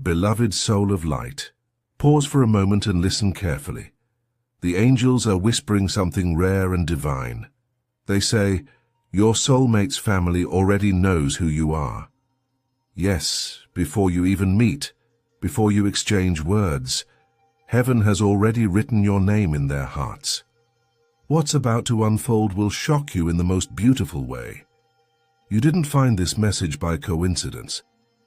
Beloved soul of light, pause for a moment and listen carefully. The angels are whispering something rare and divine. They say, your soulmate's family already knows who you are. Yes, before you even meet, before you exchange words, heaven has already written your name in their hearts. What's about to unfold will shock you in the most beautiful way. You didn't find this message by coincidence.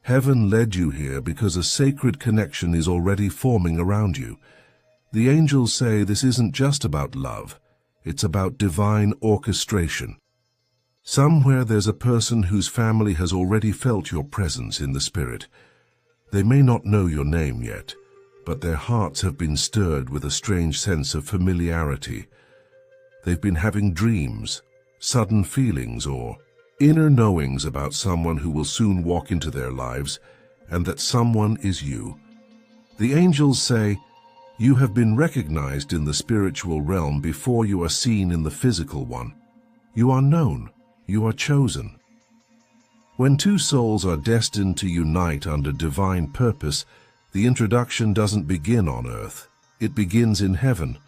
Heaven led you here because a sacred connection is already forming around you. The angels say this isn't just about love, it's about divine orchestration. Somewhere there's a person whose family has already felt your presence in the spirit. They may not know your name yet, but their hearts have been stirred with a strange sense of familiarity. They've been having dreams, sudden feelings, or inner knowings about someone who will soon walk into their lives, and that someone is you. The angels say, you have been recognized in the spiritual realm before you are seen in the physical one. You are known. You are chosen. When two souls are destined to unite under divine purpose, the introduction doesn't begin on earth. It begins in heaven.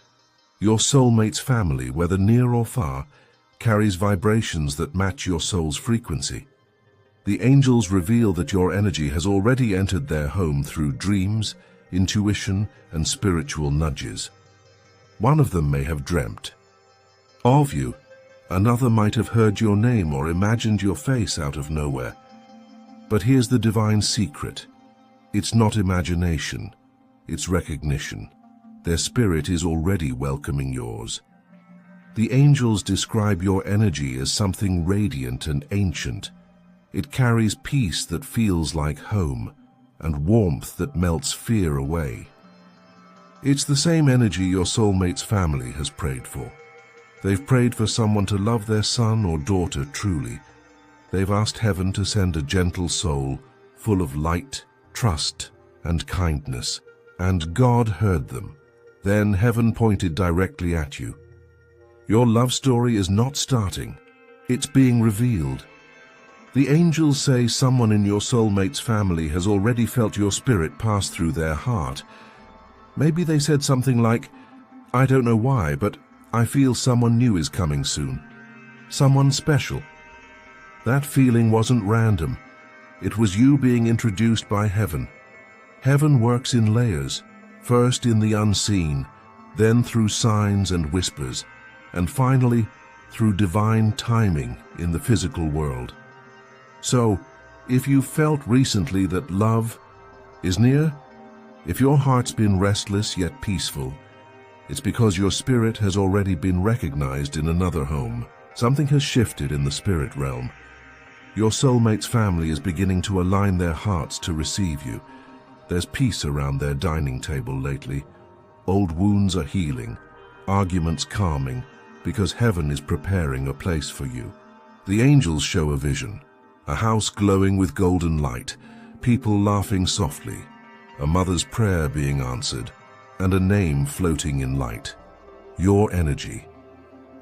Your soulmate's family, whether near or far, carries vibrations that match your soul's frequency. The angels reveal that your energy has already entered their home through dreams, intuition, and spiritual nudges. One of them may have dreamt of you. Another might have heard your name or imagined your face out of nowhere. But here's the divine secret. It's not imagination, it's recognition. Their spirit is already welcoming yours. The angels describe your energy as something radiant and ancient. It carries peace that feels like home, and warmth that melts fear away. It's the same energy your soulmate's family has prayed for. They've prayed for someone to love their son or daughter truly. They've asked heaven to send a gentle soul, full of light, trust, and kindness. And God heard them. Then heaven pointed directly at you. Your love story is not starting. It's being revealed. The angels say someone in your soulmate's family has already felt your spirit pass through their heart. Maybe they said something like, I don't know why, but I feel someone new is coming soon. Someone special. That feeling wasn't random. It was you being introduced by heaven. Heaven works in layers, first in the unseen, then through signs and whispers, and finally through divine timing in the physical world. So, if you felt recently that love is near, if your heart's been restless yet peaceful, it's because your spirit has already been recognized in another home. Something has shifted in the spirit realm. Your soulmate's family is beginning to align their hearts to receive you. There's peace around their dining table lately. Old wounds are healing, arguments calming, because heaven is preparing a place for you. The angels show a vision, a house glowing with golden light, people laughing softly, a mother's prayer being answered, and a name floating in light. Your energy.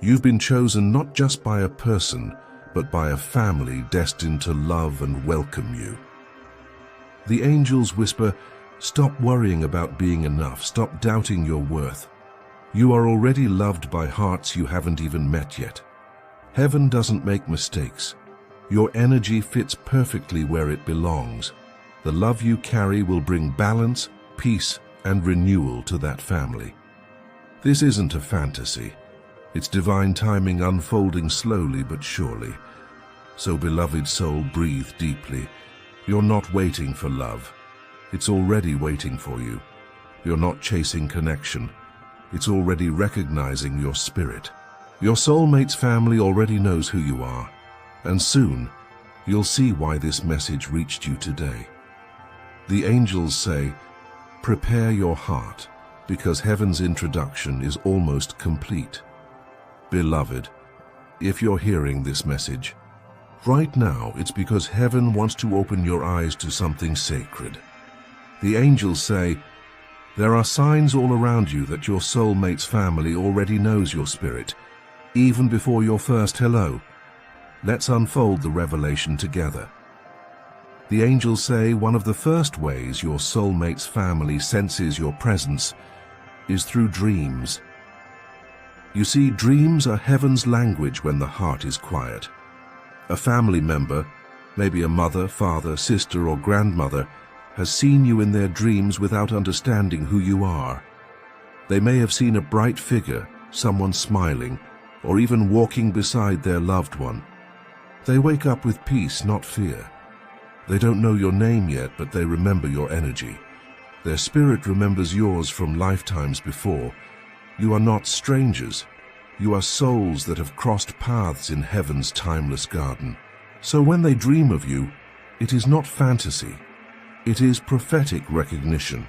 You've been chosen not just by a person, but by a family destined to love and welcome you. The angels whisper, stop worrying about being enough, stop doubting your worth. You are already loved by hearts you haven't even met yet. Heaven doesn't make mistakes. Your energy fits perfectly where it belongs. The love you carry will bring balance, peace, and renewal to that family. This isn't a fantasy. It's divine timing unfolding slowly but surely. So, beloved soul, breathe deeply. You're not waiting for love. It's already waiting for you. You're not chasing connection. It's already recognizing your spirit. Your soulmate's family already knows who you are, and soon you'll see why this message reached you today. The angels say, prepare your heart, because heaven's introduction is almost complete. Beloved, if you're hearing this message, right now it's because heaven wants to open your eyes to something sacred. The angels say, there are signs all around you that your soulmate's family already knows your spirit, even before your first hello. Let's unfold the revelation together. The angels say one of the first ways your soulmate's family senses your presence is through dreams. You see, dreams are heaven's language when the heart is quiet. A family member, maybe a mother, father, sister, or grandmother, has seen you in their dreams without understanding who you are. They may have seen a bright figure, someone smiling, or even walking beside their loved one. They wake up with peace, not fear. They don't know your name yet, but they remember your energy. Their spirit remembers yours from lifetimes before. You are not strangers. You are souls that have crossed paths in heaven's timeless garden. So when they dream of you, it is not fantasy. It is prophetic recognition.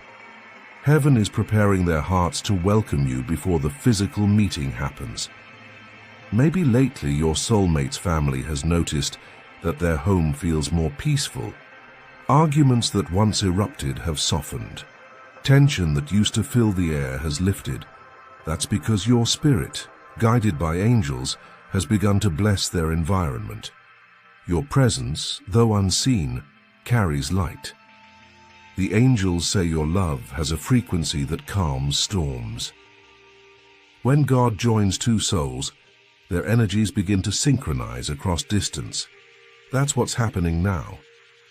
Heaven is preparing their hearts to welcome you before the physical meeting happens. Maybe lately your soulmate's family has noticed that their home feels more peaceful. Arguments that once erupted have softened. Tension that used to fill the air has lifted. That's because your spirit, guided by angels, has begun to bless their environment. Your presence, though unseen, carries light. The angels say your love has a frequency that calms storms. When God joins two souls, their energies begin to synchronize across distance. That's what's happening now.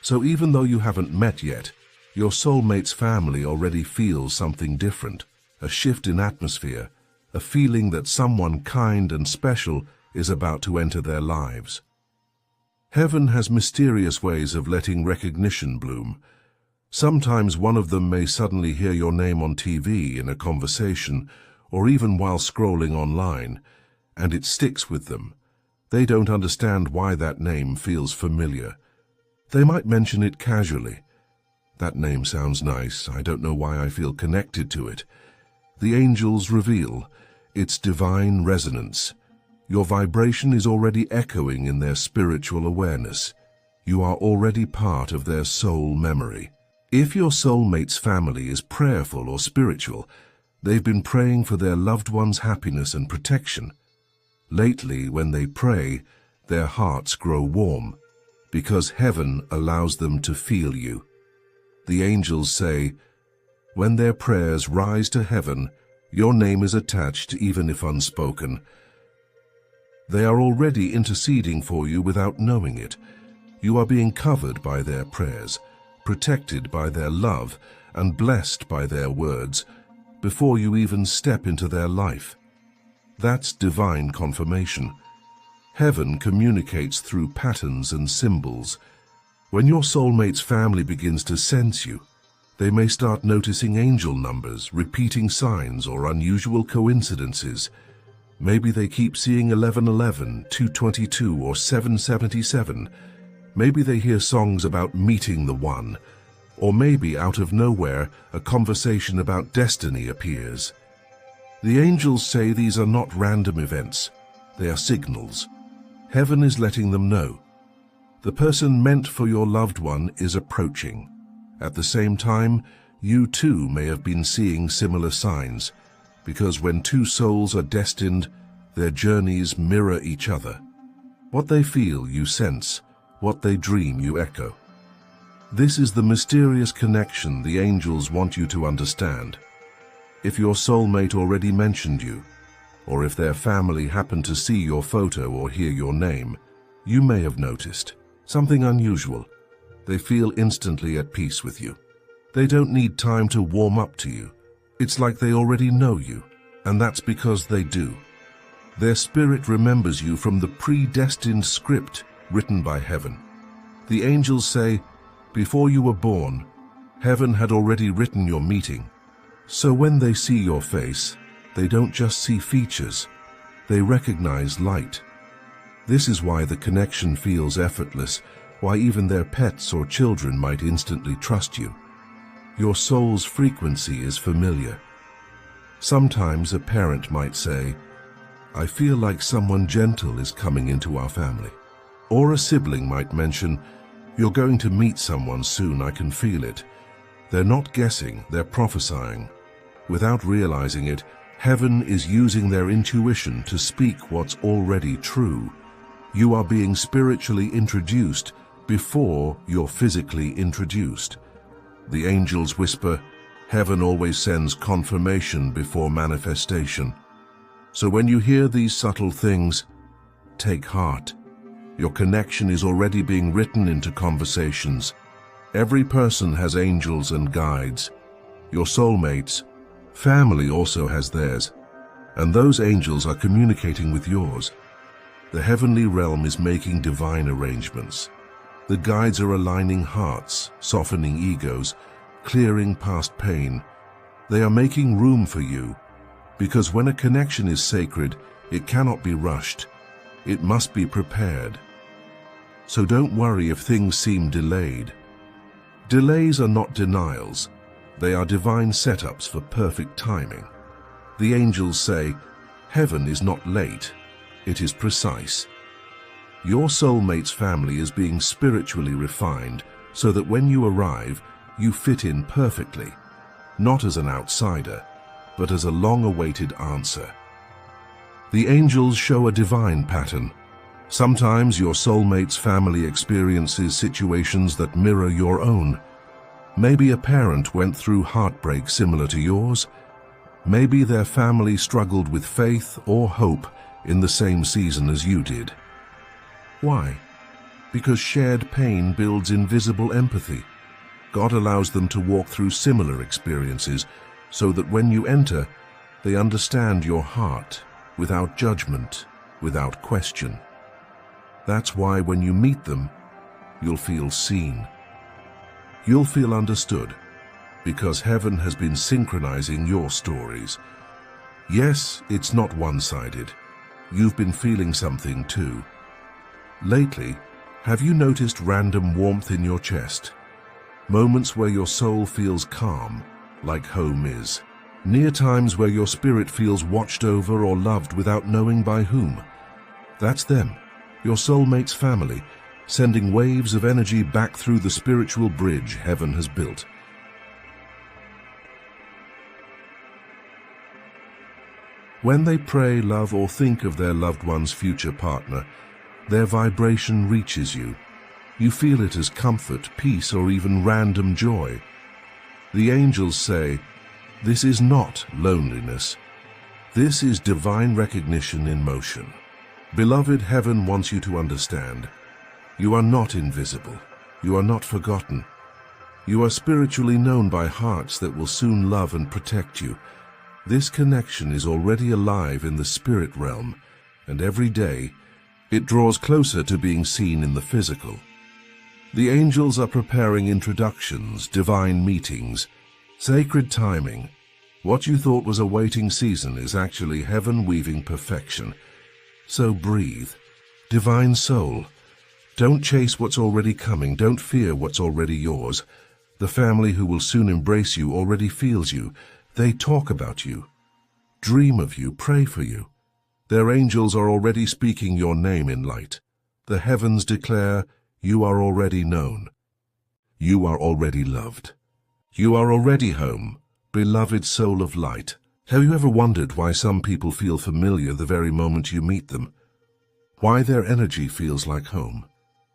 So even though you haven't met yet, your soulmate's family already feels something different, a shift in atmosphere, a feeling that someone kind and special is about to enter their lives. Heaven has mysterious ways of letting recognition bloom. Sometimes one of them may suddenly hear your name on TV in a conversation, or even while scrolling online, and it sticks with them. They don't understand why that name feels familiar. They might mention it casually. That name sounds nice. I don't know why I feel connected to it. The angels reveal its divine resonance. Your vibration is already echoing in their spiritual awareness. You are already part of their soul memory. If your soulmate's family is prayerful or spiritual, they've been praying for their loved one's happiness and protection. Lately, when they pray, their hearts grow warm, because heaven allows them to feel you. The angels say, when their prayers rise to heaven, your name is attached even if unspoken. They are already interceding for you without knowing it. You are being covered by their prayers, protected by their love, and blessed by their words, before you even step into their life. That's divine confirmation. Heaven communicates through patterns and symbols. When your soulmate's family begins to sense you, they may start noticing angel numbers, repeating signs, or unusual coincidences. Maybe they keep seeing 1111, 222, or 777. Maybe they hear songs about meeting the one. Or maybe out of nowhere, a conversation about destiny appears. The angels say these are not random events. They are signals. Heaven is letting them know. The person meant for your loved one is approaching. At the same time, you too may have been seeing similar signs, because when two souls are destined, their journeys mirror each other. What they feel, you sense. What they dream, you echo. This is the mysterious connection the angels want you to understand. If your soulmate already mentioned you, or if their family happened to see your photo or hear your name, you may have noticed something unusual. They feel instantly at peace with you. They don't need time to warm up to you. It's like they already know you, and that's because they do. Their spirit remembers you from the predestined script written by heaven. The angels say, before you were born, heaven had already written your meeting. So when they see your face, they don't just see features, they recognize light. This is why the connection feels effortless, why even their pets or children might instantly trust you. Your soul's frequency is familiar. Sometimes a parent might say, I feel like someone gentle is coming into our family. Or a sibling might mention, you're going to meet someone soon, I can feel it. They're not guessing, they're prophesying. Without realizing it, heaven is using their intuition to speak what's already true. You are being spiritually introduced before you're physically introduced. The angels whisper, heaven always sends confirmation before manifestation. So when you hear these subtle things, take heart. Your connection is already being written into conversations. Every person has angels and guides. Your soulmates, family also has theirs, and those angels are communicating with yours. The heavenly realm is making divine arrangements. The guides are aligning hearts, softening egos, clearing past pain. They are making room for you, because when a connection is sacred, it cannot be rushed. It must be prepared. So don't worry if things seem delayed. Delays are not denials. They are divine setups for perfect timing. The angels say, heaven is not late, it is precise. Your soulmate's family is being spiritually refined so that when you arrive, you fit in perfectly, not as an outsider, but as a long-awaited answer. The angels show a divine pattern. Sometimes your soulmate's family experiences situations that mirror your own. Maybe a parent went through heartbreak similar to yours. Maybe their family struggled with faith or hope in the same season as you did. Why? Because shared pain builds invisible empathy. God allows them to walk through similar experiences so that when you enter, they understand your heart without judgment, without question. That's why when you meet them, you'll feel seen. You'll feel understood, because heaven has been synchronizing your stories. Yes, it's not one-sided. You've been feeling something too. Lately, have you noticed random warmth in your chest? Moments where your soul feels calm, like home is. Near times where your spirit feels watched over or loved without knowing by whom. That's them, your soulmate's family, sending waves of energy back through the spiritual bridge heaven has built. When they pray, love, or think of their loved one's future partner, their vibration reaches you. You feel it as comfort, peace, or even random joy. The angels say, this is not loneliness. This is divine recognition in motion. Beloved, heaven wants you to understand. You are not invisible. You are not forgotten. You are spiritually known by hearts that will soon love and protect you. This connection is already alive in the spirit realm, and every day it draws closer to being seen in the physical. The angels are preparing introductions, divine meetings, sacred timing. What you thought was a waiting season is actually heaven weaving perfection. So breathe. Divine soul, don't chase what's already coming. Don't fear what's already yours. The family who will soon embrace you already feels you. They talk about you, dream of you, pray for you. Their angels are already speaking your name in light. The heavens declare, you are already known. You are already loved. You are already home, beloved soul of light. Have you ever wondered why some people feel familiar the very moment you meet them? Why their energy feels like home,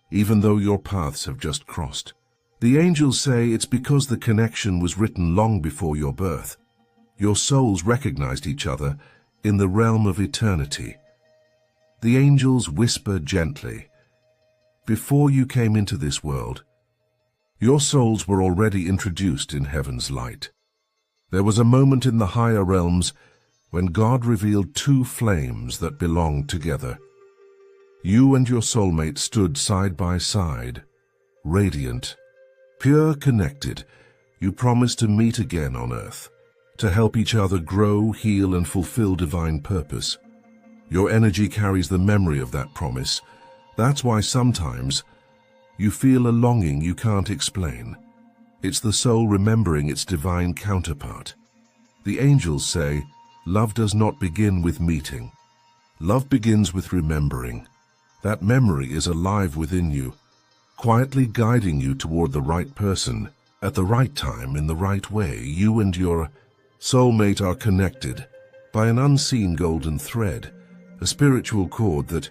even though your paths have just crossed? The angels say it's because the connection was written long before your birth. Your souls recognized each other in the realm of eternity. The angels whisper gently, before you came into this world, your souls were already introduced in heaven's light. There was a moment in the higher realms when God revealed two flames that belonged together. You and your soulmate stood side by side, radiant, pure, connected. You promised to meet again on earth, to help each other grow, heal, and fulfill divine purpose. Your energy carries the memory of that promise. That's why sometimes you feel a longing you can't explain. It's the soul remembering its divine counterpart. The angels say, love does not begin with meeting. Love begins with remembering. That memory is alive within you, quietly guiding you toward the right person, at the right time, in the right way. You and your soulmate are connected by an unseen golden thread, a spiritual cord that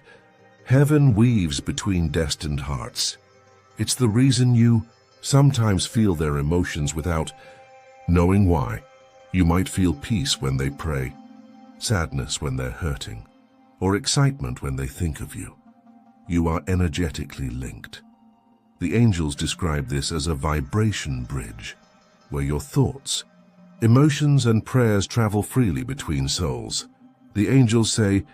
heaven weaves between destined hearts. It's the reason you sometimes feel their emotions without knowing why. You might feel peace when they pray, sadness when they're hurting, or excitement when they think of you. You are energetically linked. The angels describe this as a vibration bridge, where your thoughts, emotions, and prayers travel freely between souls. The angels say,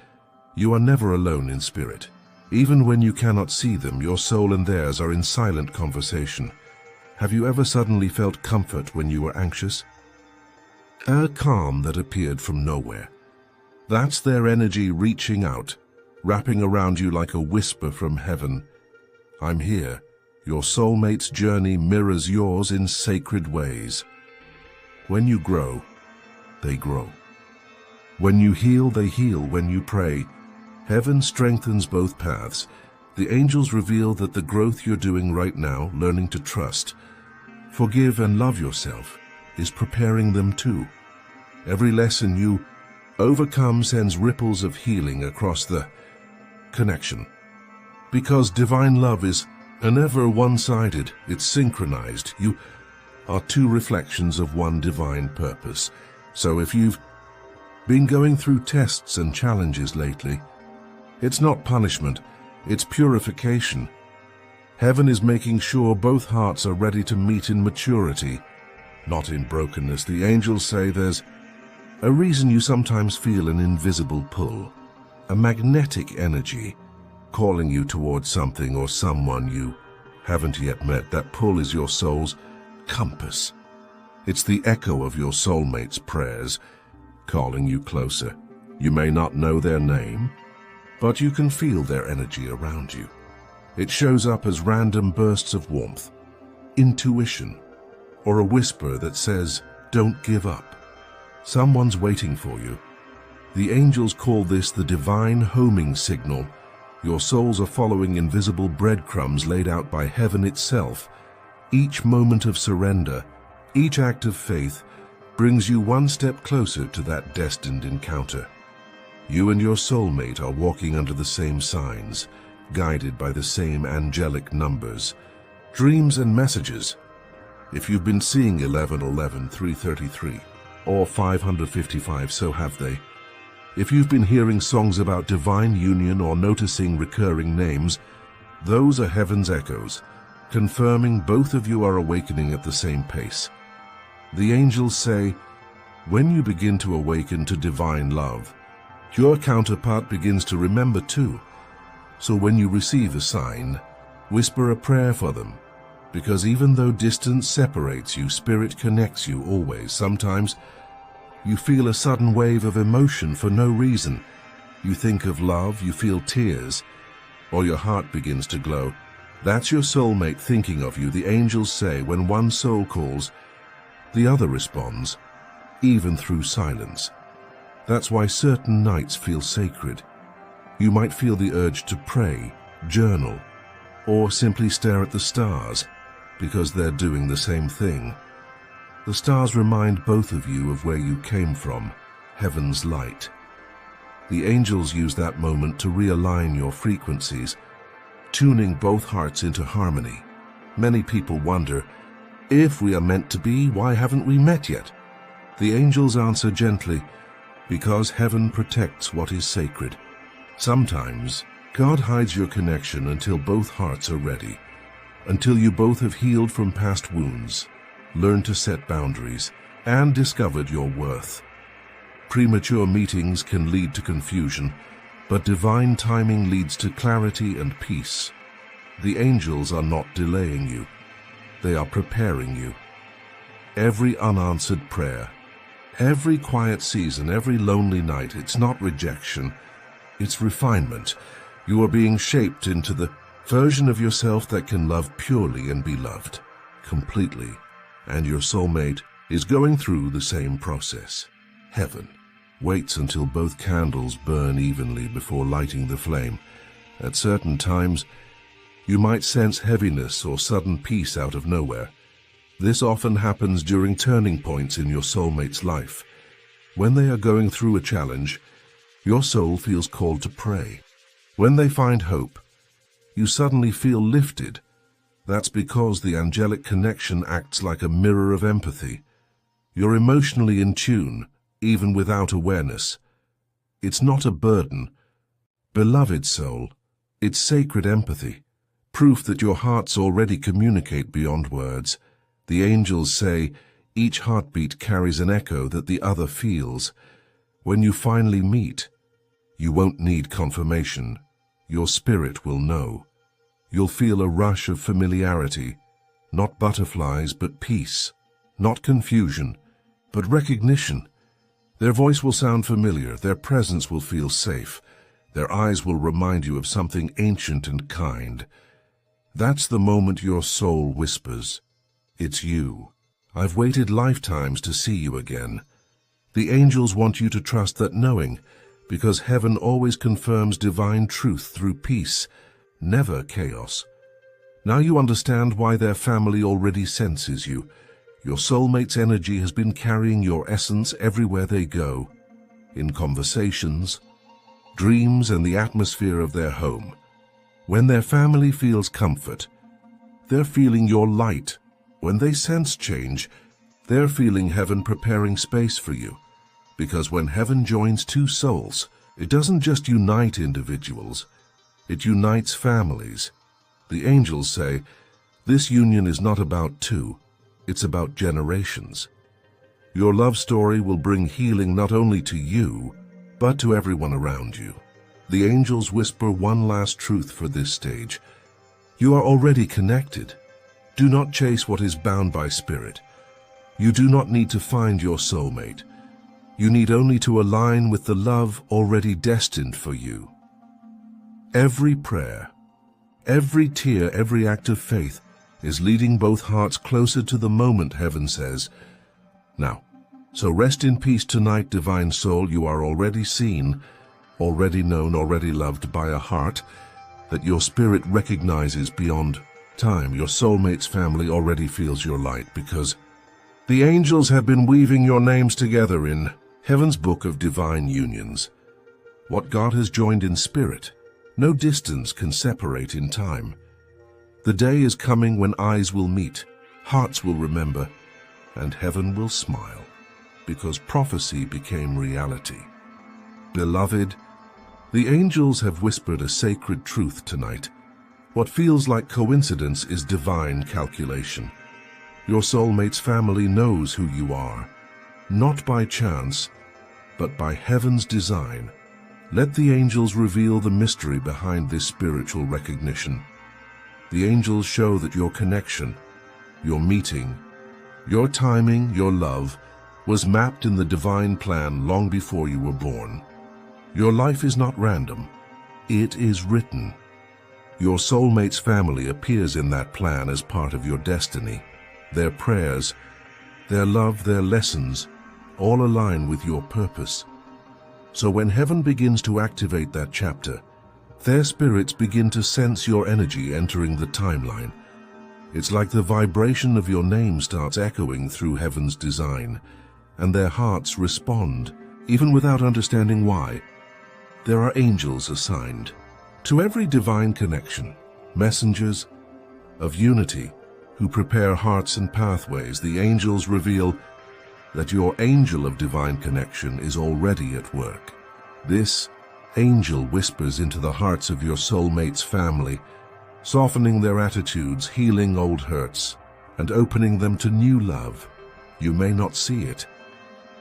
you are never alone in spirit. Even when you cannot see them, your soul and theirs are in silent conversation. Have you ever suddenly felt comfort when you were anxious? A calm that appeared from nowhere. That's their energy reaching out, wrapping around you like a whisper from heaven. I'm here. Your soulmate's journey mirrors yours in sacred ways. When you grow, they grow. When you heal, they heal. When you pray, heaven strengthens both paths. The angels reveal that the growth you're doing right now, learning to trust, forgive, and love yourself, is preparing them too. Every lesson you overcome sends ripples of healing across the connection. Because divine love is never one-sided, it's synchronized. You are two reflections of one divine purpose. So if you've been going through tests and challenges lately, it's not punishment, it's purification. Heaven is making sure both hearts are ready to meet in maturity, not in brokenness. The angels say there's a reason you sometimes feel an invisible pull, a magnetic energy calling you towards something or someone you haven't yet met. That pull is your soul's compass. It's the echo of your soulmate's prayers, calling you closer. You may not know their name, but you can feel their energy around you. It shows up as random bursts of warmth, intuition, or a whisper that says, don't give up. Someone's waiting for you. The angels call this the divine homing signal. Your souls are following invisible breadcrumbs laid out by heaven itself. Each moment of surrender, each act of faith, brings you one step closer to that destined encounter. You and your soulmate are walking under the same signs, guided by the same angelic numbers, dreams and messages. If you've been seeing 1111, 333, or 555, so have they. If you've been hearing songs about divine union or noticing recurring names, those are heaven's echoes, confirming both of you are awakening at the same pace. The angels say, when you begin to awaken to divine love, your counterpart begins to remember too. So when you receive a sign, whisper a prayer for them, because even though distance separates you, spirit connects you always. Sometimes you feel a sudden wave of emotion for no reason. You think of love, you feel tears, or your heart begins to glow. That's your soulmate thinking of you. The angels say when one soul calls, the other responds, even through silence. That's why certain nights feel sacred. You might feel the urge to pray, journal, or simply stare at the stars, because they're doing the same thing. The stars remind both of you of where you came from, heaven's light. The angels use that moment to realign your frequencies, tuning both hearts into harmony. Many people wonder, if we are meant to be, why haven't we met yet? The angels answer gently, because heaven protects what is sacred. Sometimes, God hides your connection until both hearts are ready, until you both have healed from past wounds, learned to set boundaries, and discovered your worth. Premature meetings can lead to confusion, but divine timing leads to clarity and peace. The angels are not delaying you. They are preparing you. Every unanswered prayer, every quiet season, every lonely night, it's not rejection, it's refinement. You are being shaped into the version of yourself that can love purely and be loved completely. And your soulmate is going through the same process. Heaven waits until both candles burn evenly before lighting the flame. At certain times, you might sense heaviness or sudden peace out of nowhere. This often happens during turning points in your soulmate's life. When they are going through a challenge, your soul feels called to pray. When they find hope, you suddenly feel lifted. That's because the angelic connection acts like a mirror of empathy. You're emotionally in tune, even without awareness. It's not a burden. Beloved soul, it's sacred empathy, proof that your hearts already communicate beyond words. The angels say, each heartbeat carries an echo that the other feels. When you finally meet, you won't need confirmation. Your spirit will know. You'll feel a rush of familiarity, not butterflies but peace, not confusion, but recognition. Their voice will sound familiar, their presence will feel safe, their eyes will remind you of something ancient and kind. That's the moment your soul whispers, "It's you. I've waited lifetimes to see you again." The angels want you to trust that knowing, because heaven always confirms divine truth through peace, never chaos. Now you understand why their family already senses you. Your soulmate's energy has been carrying your essence everywhere they go, in conversations, dreams, and the atmosphere of their home. When their family feels comfort, they're feeling your light. When they sense change, they're feeling heaven preparing space for you. Because when heaven joins two souls, it doesn't just unite individuals, it unites families. The angels say, this union is not about two, it's about generations. Your love story will bring healing not only to you, but to everyone around you. The angels whisper one last truth for this stage. You are already connected. Do not chase what is bound by spirit. You do not need to find your soulmate. You need only to align with the love already destined for you. Every prayer, every tear, every act of faith is leading both hearts closer to the moment heaven says, now. So rest in peace tonight, divine soul. You are already seen, already known, already loved by a heart that your spirit recognizes beyond time. Your soulmate's family already feels your light because the angels have been weaving your names together in Heaven's book of divine unions. What God has joined in spirit, no distance can separate in time. The day is coming when eyes will meet, hearts will remember, and heaven will smile, because prophecy became reality. Beloved, the angels have whispered a sacred truth tonight. What feels like coincidence is divine calculation. Your soulmate's family knows who you are, not by chance, but by heaven's design. Let the angels reveal the mystery behind this spiritual recognition. The angels show that your connection, your meeting, your timing, your love, was mapped in the divine plan long before you were born. Your life is not random, it is written. Your soulmate's family appears in that plan as part of your destiny. Their prayers, their love, their lessons, all align with your purpose. So when heaven begins to activate that chapter, their spirits begin to sense your energy entering the timeline. It's like the vibration of your name starts echoing through heaven's design, and their hearts respond, even without understanding why. There are angels assigned to every divine connection, messengers of unity who prepare hearts and pathways. The angels reveal that your angel of divine connection is already at work. This angel whispers into the hearts of your soulmate's family, softening their attitudes, healing old hurts, and opening them to new love. You may not see it,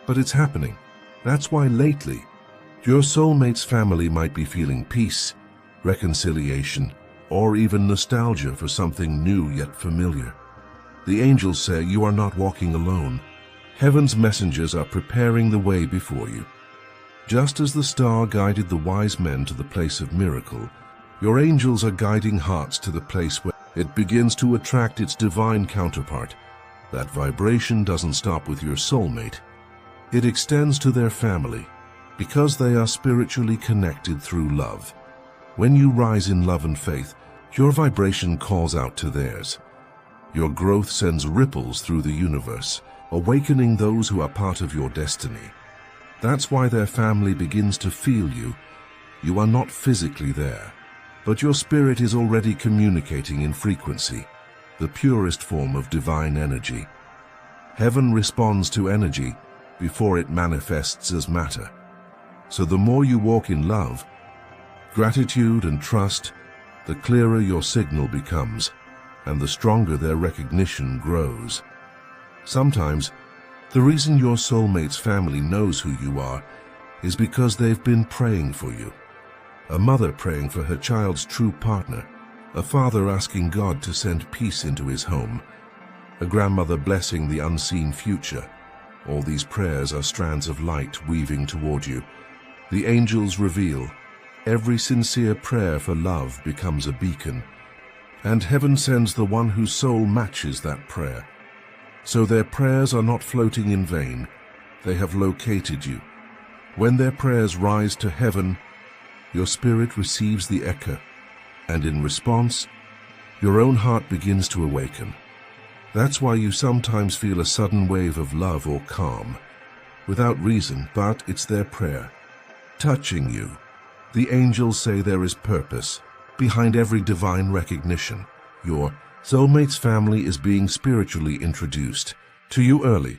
but it's happening. That's why lately, your soulmate's family might be feeling peace, reconciliation, or even nostalgia for something new yet familiar. The angels say you are not walking alone. Heaven's messengers are preparing the way before you. Just as the star guided the wise men to the place of miracle, your angels are guiding hearts to the place where it begins to attract its divine counterpart. That vibration doesn't stop with your soulmate. It extends to their family, because they are spiritually connected through love. When you rise in love and faith, your vibration calls out to theirs. Your growth sends ripples through the universe, awakening those who are part of your destiny. That's why their family begins to feel you. You are not physically there, but your spirit is already communicating in frequency. the purest form of divine energy. Heaven responds to energy before it manifests as matter. So the more you walk in love, gratitude and trust, the clearer your signal becomes, and the stronger their recognition grows. Sometimes, the reason your soulmate's family knows who you are is because they've been praying for you. A mother praying for her child's true partner, a father asking God to send peace into his home, a grandmother blessing the unseen future. All these prayers are strands of light weaving toward you. The angels reveal, every sincere prayer for love becomes a beacon, and heaven sends the one whose soul matches that prayer. So their prayers are not floating in vain, they have located you. When their prayers rise to heaven, your spirit receives the echo, and in response, your own heart begins to awaken. That's why you sometimes feel a sudden wave of love or calm, without reason, but it's their prayer, touching you. The angels say there is purpose behind every divine recognition. Your soulmate's family is being spiritually introduced to you early,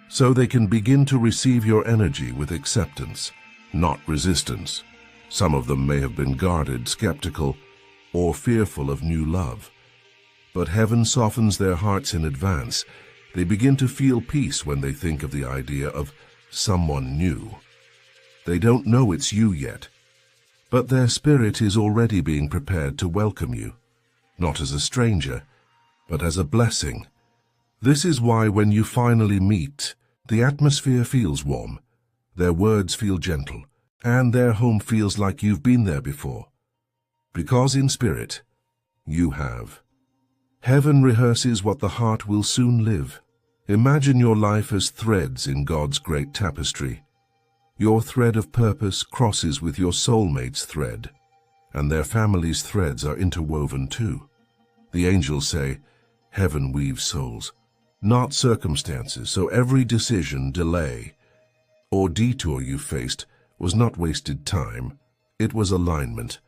so they can begin to receive your energy with acceptance, not resistance. Some of them may have been guarded, skeptical, or fearful of new love. But heaven softens their hearts in advance. They begin to feel peace when they think of the idea of someone new. They don't know it's you yet, but their spirit is already being prepared to welcome you, not as a stranger, but as a blessing. This is why when you finally meet, the atmosphere feels warm, their words feel gentle, and their home feels like you've been there before. Because in spirit, you have. Heaven rehearses what the heart will soon live. Imagine your life as threads in God's great tapestry. Your thread of purpose crosses with your soulmate's thread, and their family's threads are interwoven too. The angels say, heaven weaves souls, not circumstances, so every decision, delay, or detour you faced was not wasted time, it was alignment.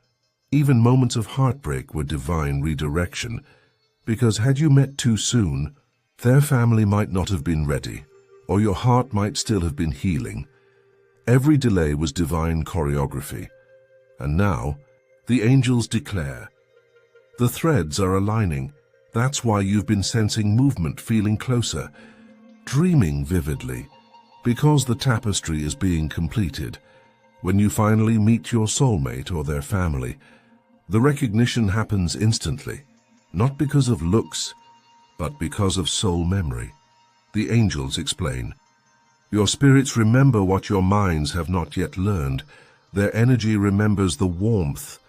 Even moments of heartbreak were divine redirection, because had you met too soon, their family might not have been ready, or your heart might still have been healing. Every delay was divine choreography. And now, the angels declare, the threads are aligning. That's why you've been sensing movement, feeling closer, dreaming vividly, because the tapestry is being completed. When you finally meet your soulmate or their family, the recognition happens instantly, not because of looks, but because of soul memory. The angels explain, your spirits remember what your minds have not yet learned. Their energy remembers the warmth,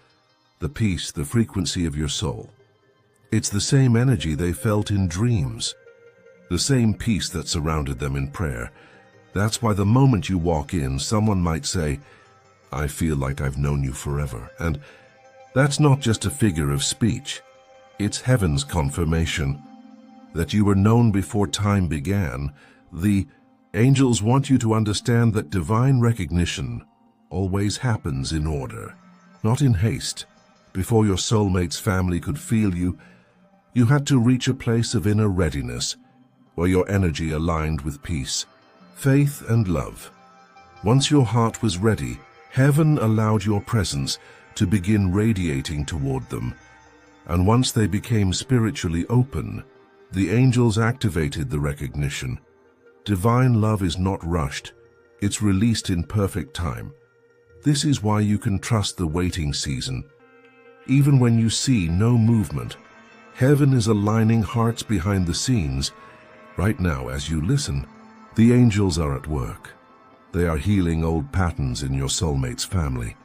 the peace, the frequency of your soul. It's the same energy they felt in dreams, the same peace that surrounded them in prayer. That's why the moment you walk in, someone might say, I feel like I've known you forever. And that's not just a figure of speech. It's heaven's confirmation that you were known before time began. The angels want you to understand that divine recognition always happens in order, not in haste. Before your soulmate's family could feel you, you had to reach a place of inner readiness, where your energy aligned with peace, faith, and love. Once your heart was ready, heaven allowed your presence to begin radiating toward them. And once they became spiritually open, the angels activated the recognition. Divine love is not rushed, it's released in perfect time. This is why you can trust the waiting season. Even when you see no movement, heaven is aligning hearts behind the scenes. Right now, as you listen, the angels are at work. They are healing old patterns in your soulmate's family,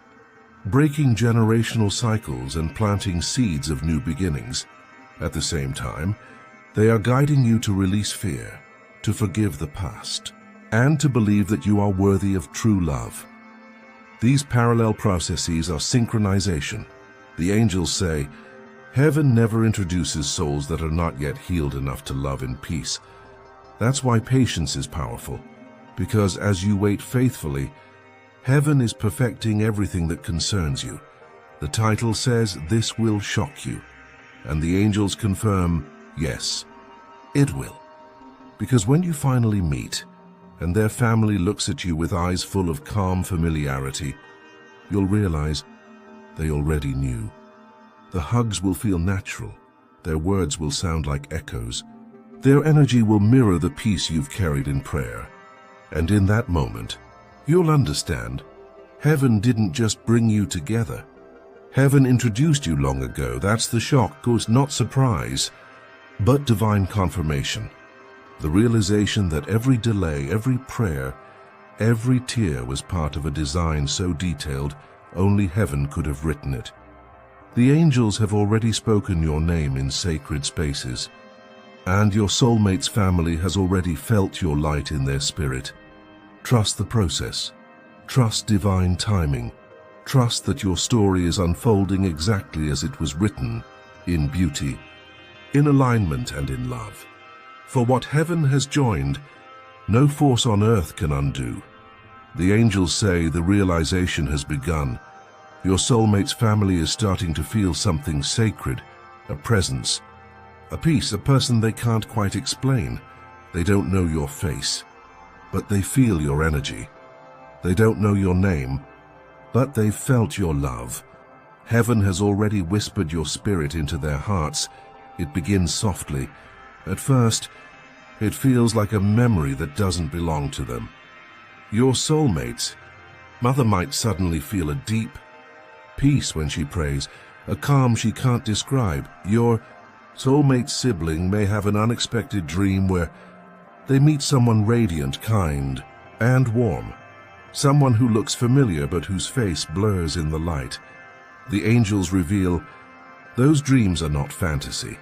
breaking generational cycles and planting seeds of new beginnings. At the same time, they are guiding you to release fear, to forgive the past, and to believe that you are worthy of true love. These parallel processes are synchronization. The angels say, heaven never introduces souls that are not yet healed enough to love in peace. That's why patience is powerful, because as you wait faithfully, heaven is perfecting everything that concerns you. The title says this will shock you, and the angels confirm Yes, it will. Because when you finally meet, and their family looks at you with eyes full of calm familiarity, you'll realize they already knew. The hugs will feel natural. Their words will sound like echoes. Their energy will mirror the peace you've carried in prayer. And in that moment, you'll understand, heaven didn't just bring you together. Heaven introduced you long ago. That's the shock, was not surprise, but divine confirmation. The realization that every delay, every prayer, every tear was part of a design so detailed, only heaven could have written it. The angels have already spoken your name in sacred spaces, and your soulmate's family has already felt your light in their spirit. Trust the process. Trust divine timing. Trust that your story is unfolding exactly as it was written, in beauty, in alignment and in love. For what heaven has joined, no force on earth can undo. The angels say the realization has begun. Your soulmate's family is starting to feel something sacred, a presence, a peace, a person they can't quite explain. They don't know your face, but they feel your energy. They don't know your name, but they've felt your love. Heaven has already whispered your spirit into their hearts. It begins softly. At first, it feels like a memory that doesn't belong to them. Your soulmate's mother might suddenly feel a deep peace when she prays, a calm she can't describe. Your soulmate's sibling may have an unexpected dream where they meet someone radiant, kind, and warm. Someone who looks familiar but whose face blurs in the light. The angels reveal those dreams are not fantasy.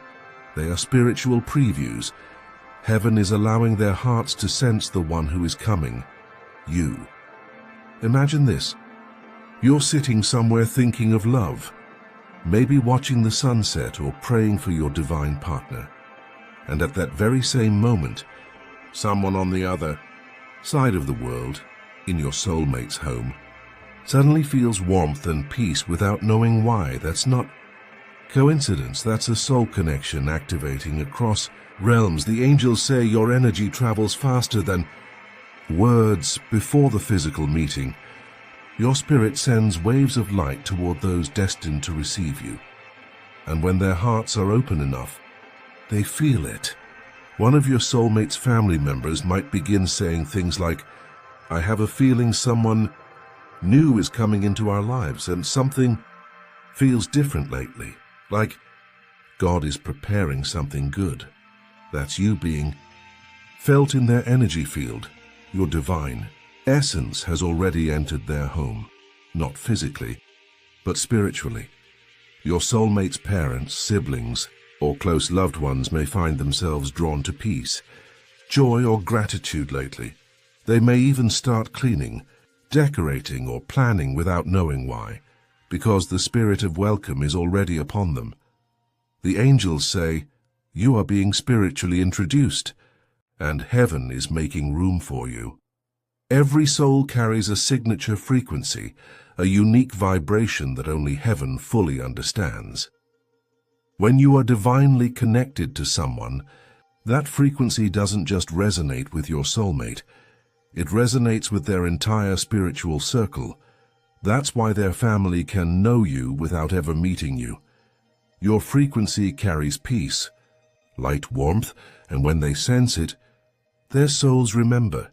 They are spiritual previews. Heaven is allowing their hearts to sense the one who is coming, you. Imagine this. You're sitting somewhere thinking of love, maybe watching the sunset or praying for your divine partner. And at that very same moment, someone on the other side of the world, in your soulmate's home, suddenly feels warmth and peace without knowing why. That's not coincidence. That's a soul connection activating across realms. The angels say your energy travels faster than words before the physical meeting. Your spirit sends waves of light toward those destined to receive you. And when their hearts are open enough, they feel it. One of your soulmate's family members might begin saying things like, I have a feeling someone new is coming into our lives and something feels different lately. Like God is preparing something good. That's you being felt in their energy field. Your divine essence has already entered their home, not physically, but spiritually. Your soulmate's parents, siblings, or close loved ones may find themselves drawn to peace, joy, or gratitude lately. They may even start cleaning, decorating, or planning without knowing why, because the spirit of welcome is already upon them. The angels say, you are being spiritually introduced, and heaven is making room for you. Every soul carries a signature frequency, a unique vibration that only heaven fully understands. When you are divinely connected to someone, that frequency doesn't just resonate with your soulmate, it resonates with their entire spiritual circle. That's why their family can know you without ever meeting you. Your frequency carries peace, light, warmth, and when they sense it, their souls remember.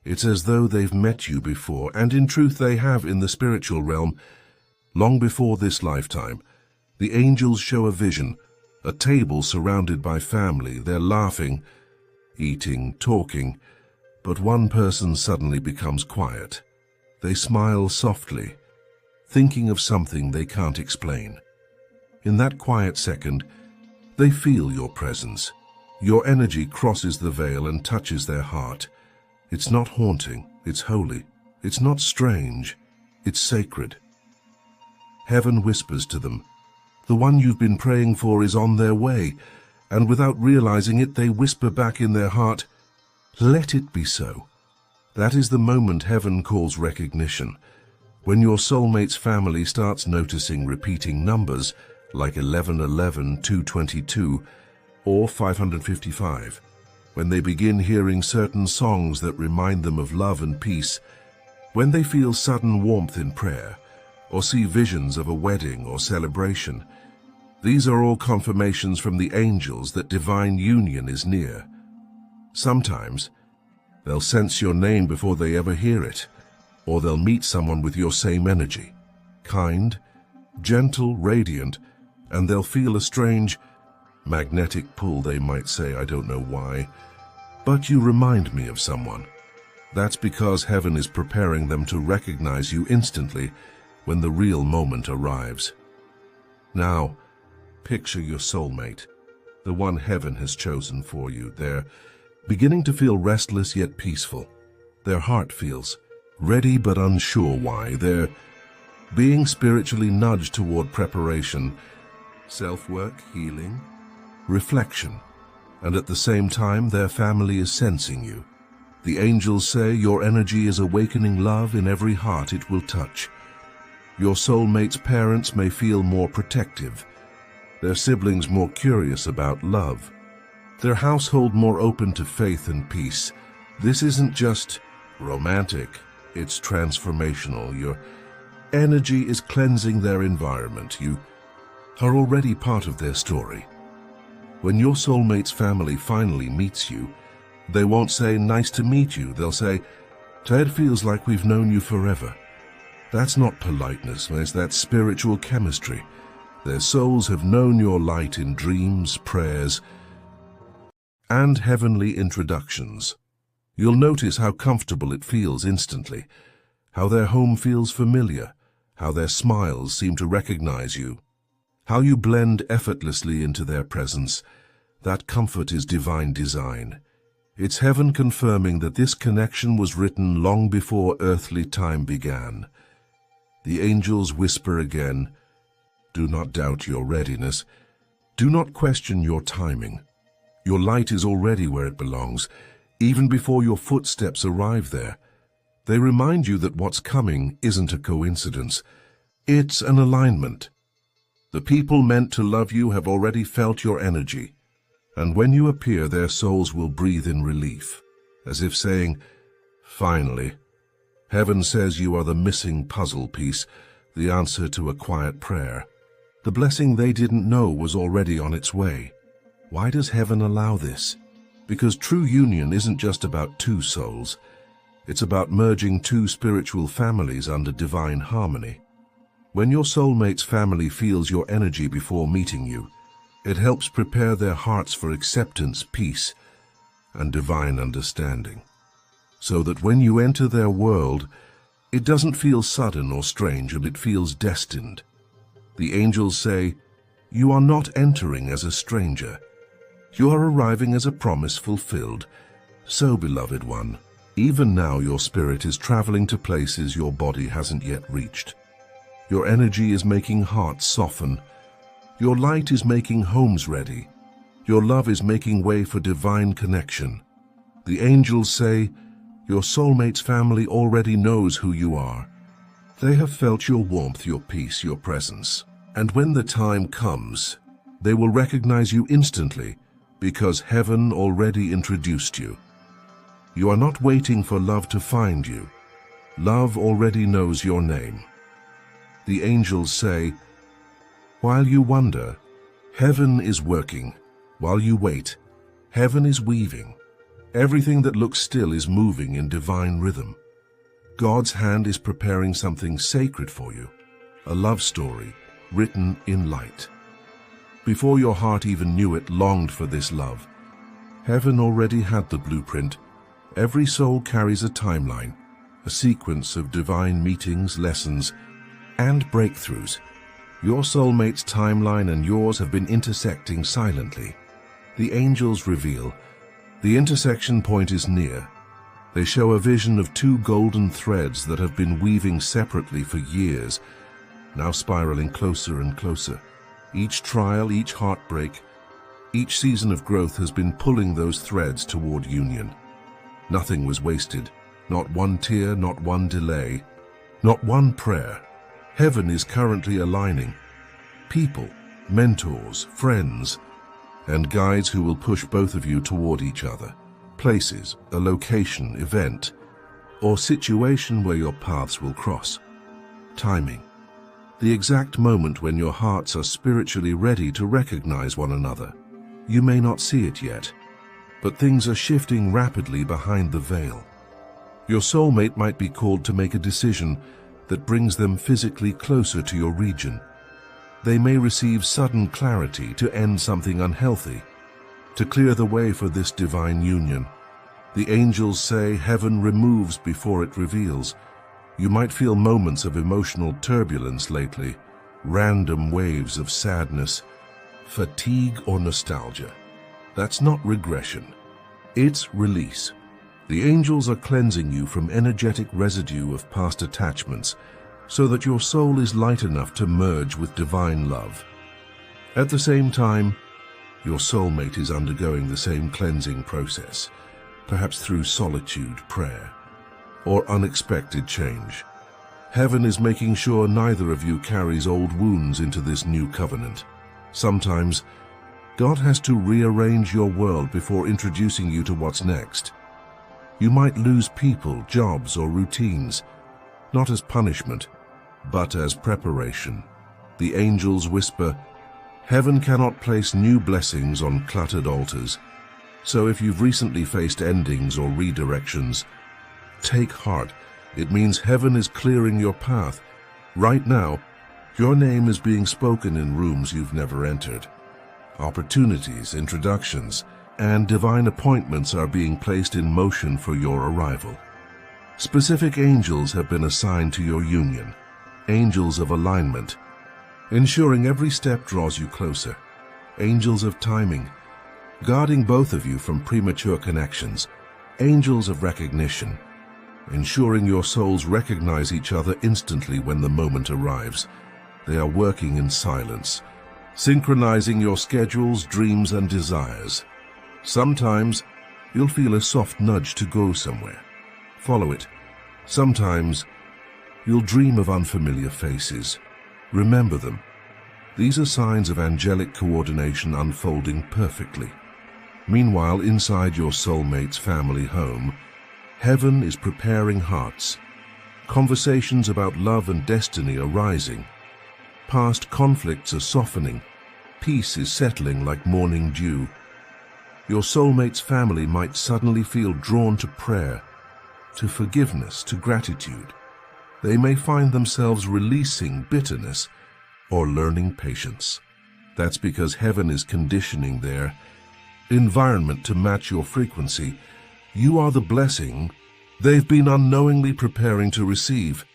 It's as though they've met you before, and in truth they have in the spiritual realm. Long before this lifetime, the angels show a vision, a table surrounded by family. They're laughing, eating, talking, but one person suddenly becomes quiet. They smile softly, thinking of something they can't explain. In that quiet second, they feel your presence. Your energy crosses the veil and touches their heart. It's not haunting, it's holy. It's not strange, it's sacred. Heaven whispers to them, the one you've been praying for is on their way, and without realizing it, they whisper back in their heart, let it be so. That is the moment heaven calls recognition. When your soulmate's family starts noticing repeating numbers, like 1111, 222, or 555, when they begin hearing certain songs that remind them of love and peace, when they feel sudden warmth in prayer, or see visions of a wedding or celebration. These are all confirmations from the angels that divine union is near. Sometimes, they'll sense your name before they ever hear it, or they'll meet someone with your same energy, kind, gentle, radiant, and they'll feel a strange, magnetic pull, they might say, I don't know why. But you remind me of someone. That's because heaven is preparing them to recognize you instantly when the real moment arrives. Now, picture your soulmate, the one heaven has chosen for you. They're beginning to feel restless yet peaceful. Their heart feels ready but unsure why. They're being spiritually nudged toward preparation, self-work, healing, reflection, and at the same time their family is sensing you. The angels say your energy is awakening love in every heart it will touch. Your soulmate's parents may feel more protective, their siblings more curious about love, their household more open to faith and peace. This isn't just romantic, it's transformational. Your energy is cleansing their environment. You are already part of their story. When your soulmate's family finally meets you, they won't say, nice to meet you. They'll say, Ted, feels like we've known you forever. That's not politeness, that's spiritual chemistry. Their souls have known your light in dreams, prayers, and heavenly introductions. You'll notice how comfortable it feels instantly, how their home feels familiar, how their smiles seem to recognize you, how you blend effortlessly into their presence. That comfort is divine design. It's heaven confirming that this connection was written long before earthly time began. The angels whisper again, do not doubt your readiness. Do not question your timing. Your light is already where it belongs, even before your footsteps arrive there. They remind you that what's coming isn't a coincidence. It's an alignment. The people meant to love you have already felt your energy, and when you appear, their souls will breathe in relief, as if saying, finally. Heaven says you are the missing puzzle piece, the answer to a quiet prayer. The blessing they didn't know was already on its way. Why does heaven allow this? Because true union isn't just about two souls. It's about merging two spiritual families under divine harmony. When your soulmate's family feels your energy before meeting you, it helps prepare their hearts for acceptance, peace, and divine understanding. So that when you enter their world, it doesn't feel sudden or strange, and it feels destined. The angels say, you are not entering as a stranger. You are arriving as a promise fulfilled. So, beloved one, even now your spirit is traveling to places your body hasn't yet reached. Your energy is making hearts soften. Your light is making homes ready. Your love is making way for divine connection. The angels say, your soulmate's family already knows who you are. They have felt your warmth, your peace, your presence. And when the time comes, they will recognize you instantly because heaven already introduced you. You are not waiting for love to find you. Love already knows your name. The angels say, while you wonder, heaven is working. While you wait, heaven is weaving. Everything that looks still is moving in divine rhythm. God's hand is preparing something sacred for you, a love story written in light. Before your heart even knew it longed for this love, heaven already had the blueprint. Every soul carries a timeline, a sequence of divine meetings, lessons, and breakthroughs. Your soulmate's timeline and yours have been intersecting silently. The angels reveal, the intersection point is near. They show a vision of two golden threads that have been weaving separately for years, now spiraling closer and closer. Each trial, each heartbreak, each season of growth has been pulling those threads toward union. Nothing was wasted, not one tear, not one delay, not one prayer. Heaven is currently aligning. People, mentors, friends, and guides who will push both of you toward each other. Places, a location, event, or situation where your paths will cross. Timing. The exact moment when your hearts are spiritually ready to recognize one another. You may not see it yet, but things are shifting rapidly behind the veil. Your soulmate might be called to make a decision that brings them physically closer to your region. They may receive sudden clarity to end something unhealthy, to clear the way for this divine union. The angels say heaven removes before it reveals. You might feel moments of emotional turbulence lately, random waves of sadness, fatigue, or nostalgia. That's not regression. It's release. The angels are cleansing you from energetic residue of past attachments so that your soul is light enough to merge with divine love. At the same time, your soulmate is undergoing the same cleansing process, perhaps through solitude, prayer, or unexpected change. Heaven is making sure neither of you carries old wounds into this new covenant. Sometimes, God has to rearrange your world before introducing you to what's next. You might lose people, jobs, or routines, not as punishment, but as preparation. The angels whisper, heaven cannot place new blessings on cluttered altars. So if you've recently faced endings or redirections, take heart. It means heaven is clearing your path. Right now, your name is being spoken in rooms you've never entered. Opportunities, introductions, and divine appointments are being placed in motion for your arrival. Specific angels have been assigned to your union, angels of alignment, ensuring every step draws you closer. Angels of timing, guarding both of you from premature connections. Angels of recognition, ensuring your souls recognize each other instantly when the moment arrives. They are working in silence, synchronizing your schedules, dreams, and desires. Sometimes you'll feel a soft nudge to go somewhere. Follow it. Sometimes you'll dream of unfamiliar faces. Remember them. These are signs of angelic coordination unfolding perfectly. Meanwhile, inside your soulmate's family home, heaven is preparing hearts. Conversations about love and destiny are rising. Past conflicts are softening. Peace is settling like morning dew. Your soulmate's family might suddenly feel drawn to prayer, to forgiveness, to gratitude. They may find themselves releasing bitterness or learning patience. That's because heaven is conditioning their environment to match your frequency. You are the blessing they've been unknowingly preparing to receive.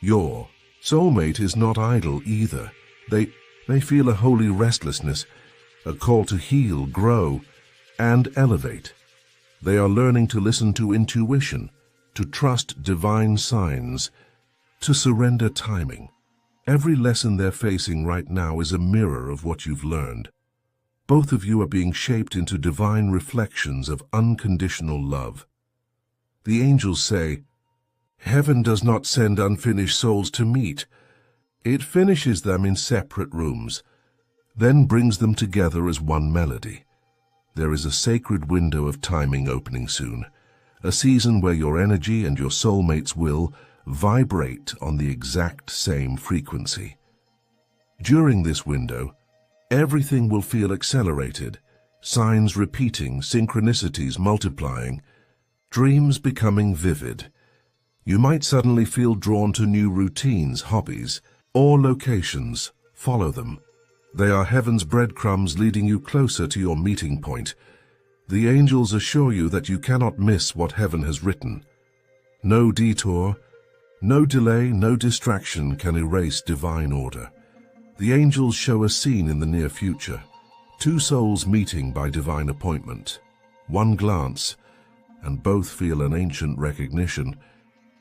Your soulmate is not idle either. They feel a holy restlessness, a call to heal, grow, and elevate. They are learning to listen to intuition, to trust divine signs, to surrender timing. Every lesson they're facing right now is a mirror of what you've learned. Both of you are being shaped into divine reflections of unconditional love. The angels say, heaven does not send unfinished souls to meet. It finishes them in separate rooms, then brings them together as one melody. There is a sacred window of timing opening soon, a season where your energy and your soulmate's will vibrate on the exact same frequency. During this window, everything will feel accelerated, signs repeating, synchronicities multiplying, dreams becoming vivid. You might suddenly feel drawn to new routines, hobbies, or locations. Follow them. They are heaven's breadcrumbs leading you closer to your meeting point. The angels assure you that you cannot miss what heaven has written. No detour, no delay, no distraction can erase divine order. The angels show a scene in the near future. Two souls meeting by divine appointment. One glance, and both feel an ancient recognition.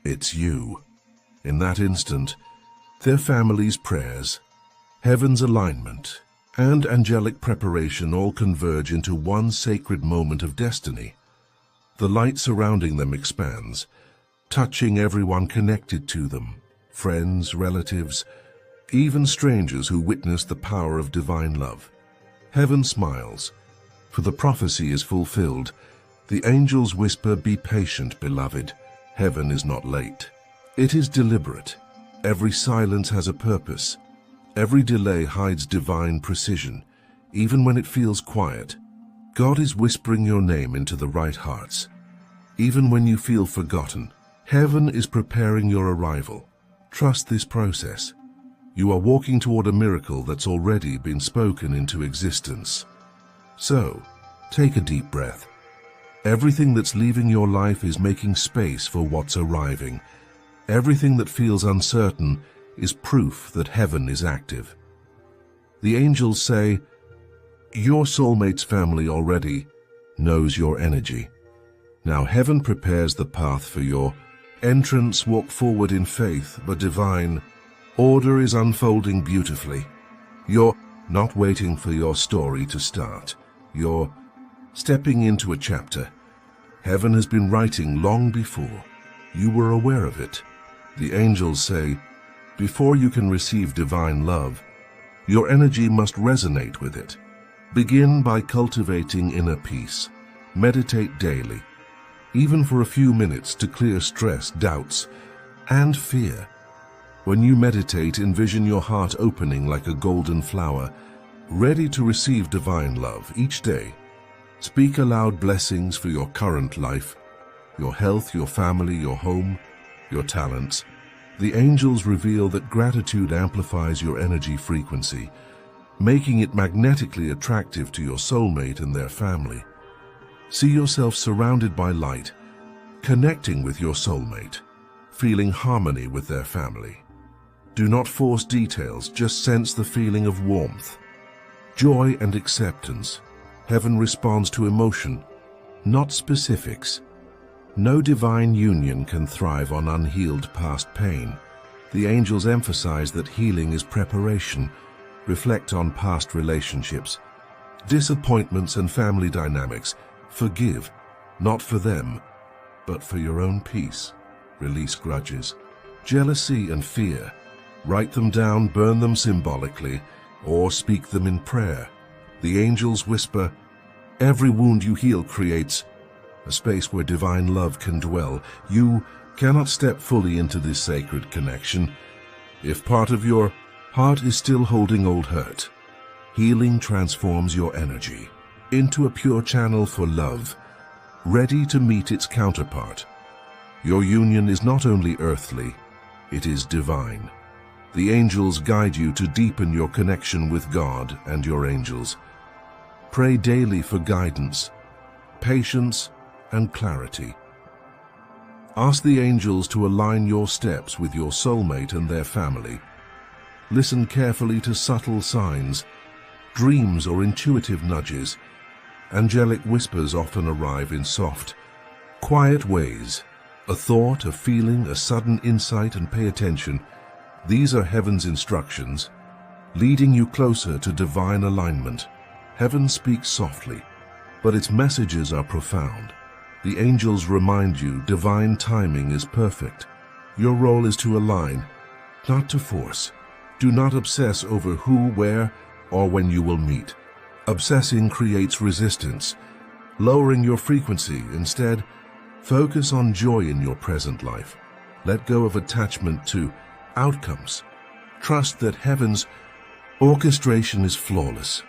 It's you. In that instant, their family's prayers, heaven's alignment, and angelic preparation all converge into one sacred moment of destiny. The light surrounding them expands, touching everyone connected to them, friends, relatives, even strangers who witness the power of divine love. Heaven smiles, For the prophecy is fulfilled. The angels whisper, "Be patient, beloved. Heaven is not late. It is deliberate. Every silence has a purpose. Every delay hides divine precision, even when it feels quiet. God is whispering your name into the right hearts. Even when you feel forgotten, heaven is preparing your arrival. Trust this process. You are walking toward a miracle that's already been spoken into existence. So, take a deep breath. Everything that's leaving your life is making space for what's arriving. Everything that feels uncertain is proof that heaven is active. The angels say, your soulmate's family already knows your energy. Now heaven prepares the path for your entrance. Walk forward in faith, but divine order is unfolding beautifully. You're not waiting for your story to start. You're stepping into a chapter heaven has been writing long before you were aware of it. The angels say, before you can receive divine love, your energy must resonate with it. Begin by cultivating inner peace. Meditate daily, even for a few minutes, to clear stress, doubts, and fear. When you meditate, envision your heart opening like a golden flower, ready to receive divine love each day. Speak aloud blessings for your current life, your health, your family, your home, your talents. The angels reveal that gratitude amplifies your energy frequency, making it magnetically attractive to your soulmate and their family. See yourself surrounded by light, connecting with your soulmate, feeling harmony with their family. Do not force details, just sense the feeling of warmth, joy, and acceptance. Heaven responds to emotion, not specifics. No divine union can thrive on unhealed past pain. The angels emphasize that healing is preparation. Reflect on past relationships, disappointments, and family dynamics. Forgive, not for them, but for your own peace. Release grudges, jealousy, and fear. Write them down, burn them symbolically, or speak them in prayer. The angels whisper, every wound you heal creates a space where divine love can dwell. You cannot step fully into this sacred connection if part of your heart is still holding old hurt. Healing transforms your energy into a pure channel for love, ready to meet its counterpart. Your union is not only earthly, it is divine. The angels guide you to deepen your connection with God and your angels. Pray daily for guidance, patience, and clarity. Ask the angels to align your steps with your soulmate and their family. Listen carefully to subtle signs, dreams, or intuitive nudges. Angelic whispers often arrive in soft, quiet ways. A thought, a feeling, a sudden insight, and pay attention. These are heaven's instructions, leading you closer to divine alignment. Heaven speaks softly, but its messages are profound. The angels remind you divine timing is perfect. Your role is to align, not to force. Do not obsess over who, where, or when you will meet. Obsessing creates resistance, lowering your frequency. Instead, focus on joy in your present life. Let go of attachment to outcomes. Trust that heaven's orchestration is flawless.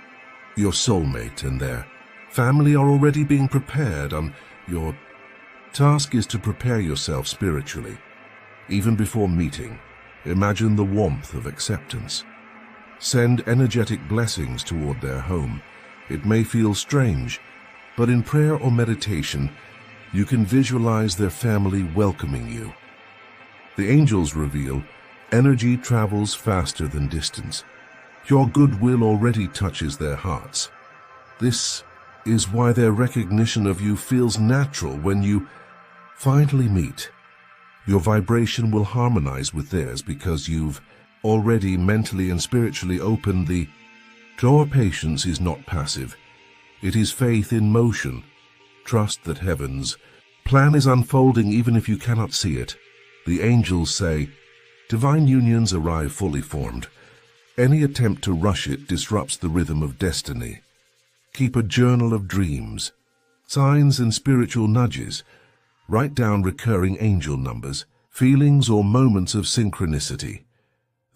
Your soulmate and their family are already being prepared. Your task is to prepare yourself spiritually. Even before meeting, imagine the warmth of acceptance. Send energetic blessings toward their home. It may feel strange, but in prayer or meditation, you can visualize their family welcoming you. The angels reveal energy travels faster than distance. Your goodwill already touches their hearts. This is why their recognition of you feels natural when you finally meet. Your vibration will harmonize with theirs because you've already mentally and spiritually opened the door. Patience is not passive. It is faith in motion. Trust that heaven's plan is unfolding even if you cannot see it. The angels say, divine unions arrive fully formed. Any attempt to rush it disrupts the rhythm of destiny. Keep a journal of dreams, signs and spiritual nudges. Write down recurring angel numbers, feelings or moments of synchronicity.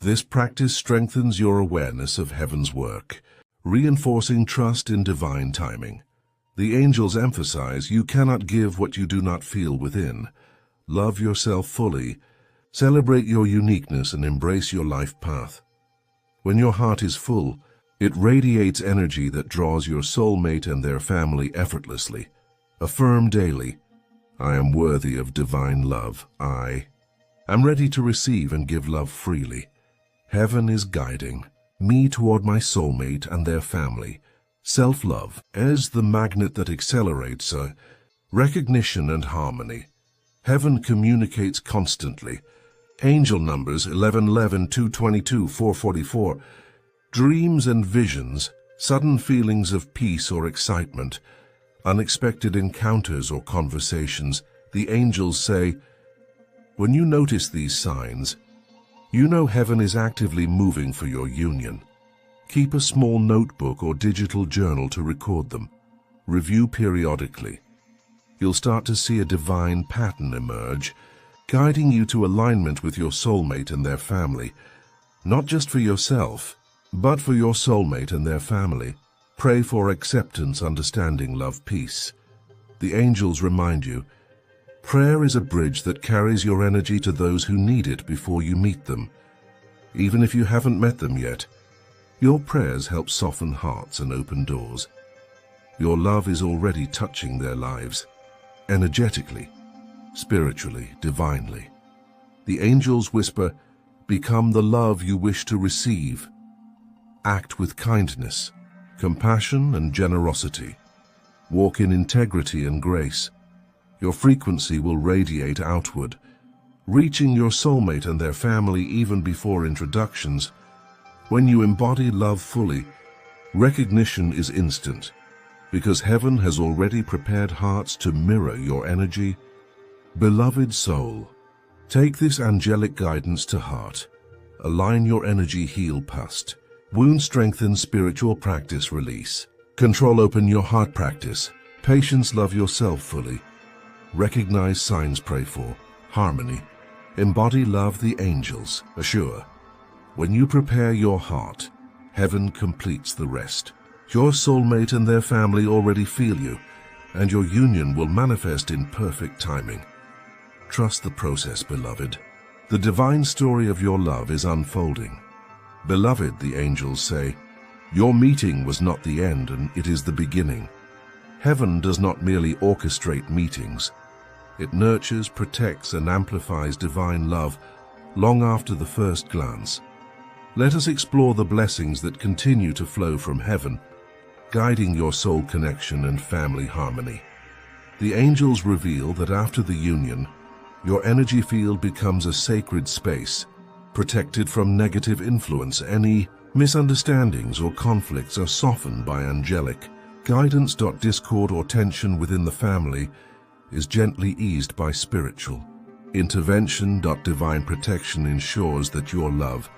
This practice strengthens your awareness of heaven's work, reinforcing trust in divine timing. The angels emphasize you cannot give what you do not feel within. Love yourself fully, celebrate your uniqueness, and embrace your life path. When your heart is full, it radiates energy that draws your soulmate and their family effortlessly. Affirm daily, I am worthy of divine love. I am ready to receive and give love freely. Heaven is guiding me toward my soulmate and their family. Self-love is the magnet that accelerates recognition and harmony. Heaven communicates constantly. Angel numbers 1111, 222, 444. Dreams and visions, sudden feelings of peace or excitement, unexpected encounters or conversations. The angels say, when you notice these signs, you know heaven is actively moving for your union. Keep a small notebook or digital journal to record them. Review periodically. You'll start to see a divine pattern emerge, guiding you to alignment with your soulmate and their family. Not just for yourself, but for your soulmate and their family. Pray for acceptance, understanding, love, peace. The angels remind you, prayer is a bridge that carries your energy to those who need it before you meet them. Even if you haven't met them yet, your prayers help soften hearts and open doors. Your love is already touching their lives, energetically, spiritually, divinely. The angels whisper, become the love you wish to receive. Act with kindness, compassion, and generosity. Walk in integrity and grace. Your frequency will radiate outward, reaching your soulmate and their family even before introductions. When you embody love fully, recognition is instant, because heaven has already prepared hearts to mirror your energy. Beloved soul, take this angelic guidance to heart. Align your energy, heal past. Wound strengthen, spiritual practice, release. Control, open your heart practice. Patience, love yourself fully. Recognize signs, pray for. Harmony. Embody love, the angels. Assure. When you prepare your heart, heaven completes the rest. Your soulmate and their family already feel you, and your union will manifest in perfect timing. Trust the process, beloved. The divine story of your love is unfolding. Beloved, the angels say, your meeting was not the end, and it is the beginning. Heaven does not merely orchestrate meetings. It nurtures, protects, and amplifies divine love long after the first glance. Let us explore the blessings that continue to flow from heaven, guiding your soul connection and family harmony. The angels reveal that after the union, your energy field becomes a sacred space, protected from negative influence. Any misunderstandings or conflicts are softened by angelic guidance. Discord or tension within the family is gently eased by spiritual intervention. Divine protection ensures that your love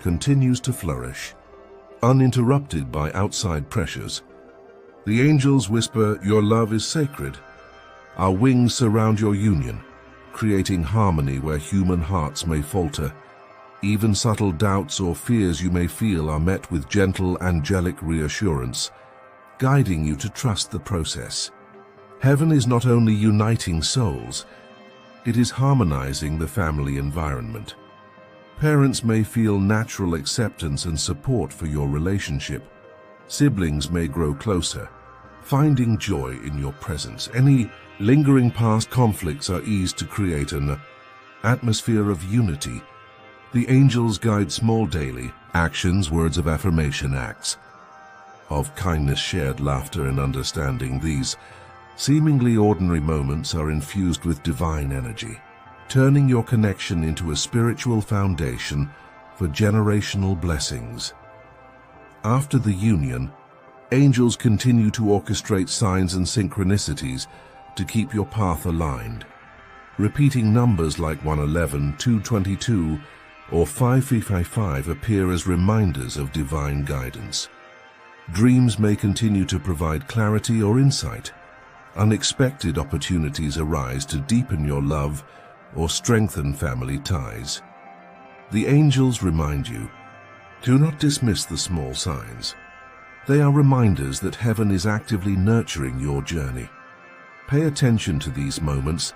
continues to flourish, uninterrupted by outside pressures. The angels whisper, your love is sacred. Our wings surround your union, creating harmony where human hearts may falter. Even subtle doubts or fears you may feel are met with gentle angelic reassurance, guiding you to trust the process. Heaven is not only uniting souls, it is harmonizing the family environment. Parents may feel natural acceptance and support for your relationship. Siblings may grow closer, finding joy in your presence. Any lingering past conflicts are eased to create an atmosphere of unity. The angels guide small daily actions, words of affirmation, acts of kindness, shared laughter, and understanding. These seemingly ordinary moments are infused with divine energy, turning your connection into a spiritual foundation for generational blessings. After the union, angels continue to orchestrate signs and synchronicities to keep your path aligned. Repeating numbers like 111, 222, or 5555 appear as reminders of divine guidance. Dreams may continue to provide clarity or insight. Unexpected opportunities arise to deepen your love or strengthen family ties. The angels remind you, do not dismiss the small signs. They are reminders that heaven is actively nurturing your journey. Pay attention to these moments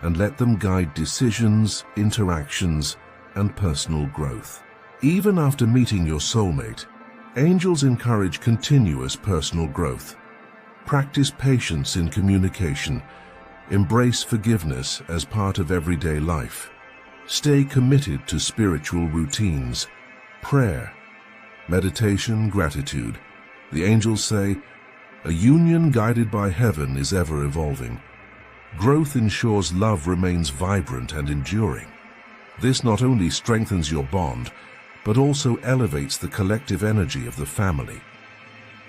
and let them guide decisions, interactions, and personal growth. Even after meeting your soulmate, angels encourage continuous personal growth. Practice patience in communication. Embrace forgiveness as part of everyday life. Stay committed to spiritual routines, prayer, meditation, gratitude. The angels say, a union guided by heaven is ever evolving. Growth ensures love remains vibrant and enduring. This not only strengthens your bond, but also elevates the collective energy of the family.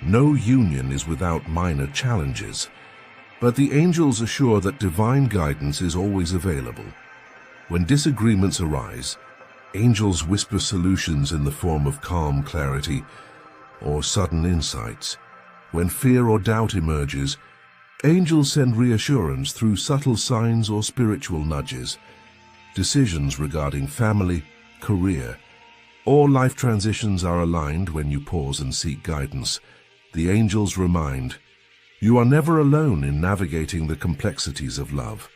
No union is without minor challenges, but the angels assure that divine guidance is always available. When disagreements arise, angels whisper solutions in the form of calm clarity or sudden insights. When fear or doubt emerges, angels send reassurance through subtle signs or spiritual nudges. Decisions regarding family, career, or life transitions are aligned when you pause and seek guidance. The angels remind, you are never alone in navigating the complexities of love.